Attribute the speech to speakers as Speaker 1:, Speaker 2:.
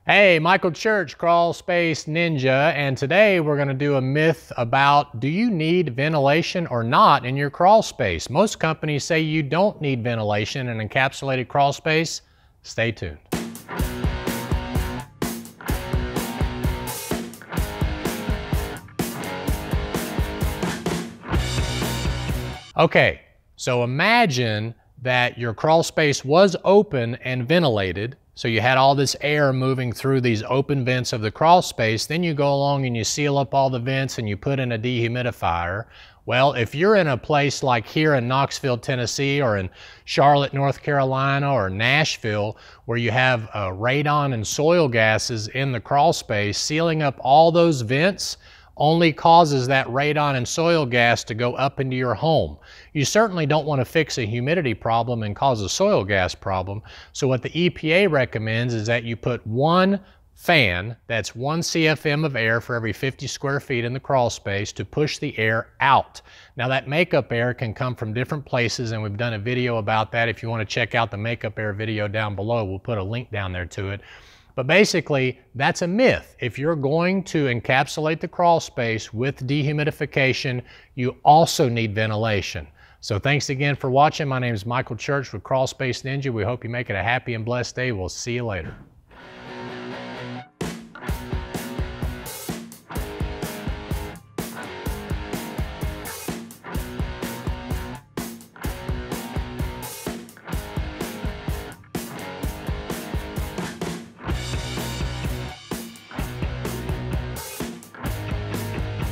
Speaker 1: Hey, Michael Church, Crawl Space Ninja, and today we're going to do a myth about do you need ventilation or not in your crawl space? Most companies say you don't need ventilation in an encapsulated crawl space. Stay tuned. Okay, so imagine that your crawl space was open and ventilated. So you had all this air moving through these open vents of the crawl space. Then you go along and you seal up all the vents and you put in a dehumidifier. Well, if you're in a place like here in Knoxville, Tennessee, or in Charlotte, North Carolina, or Nashville, where you have radon and soil gases in the crawl space, sealing up all those vents only causes that radon and soil gas to go up into your home. You certainly don't want to fix a humidity problem and cause a soil gas problem. So what the EPA recommends is that you put one fan, that's 1 CFM of air for every 50 square feet in the crawl space to push the air out. Now that makeup air can come from different places, and we've done a video about that. If you want to check out the makeup air video down below, we'll put a link down there to it. But basically, that's a myth. If you're going to encapsulate the crawl space with dehumidification, you also need ventilation. So thanks again for watching. My name is Michael Church with Crawl Space Ninja. We hope you make it a happy and blessed day. We'll see you later.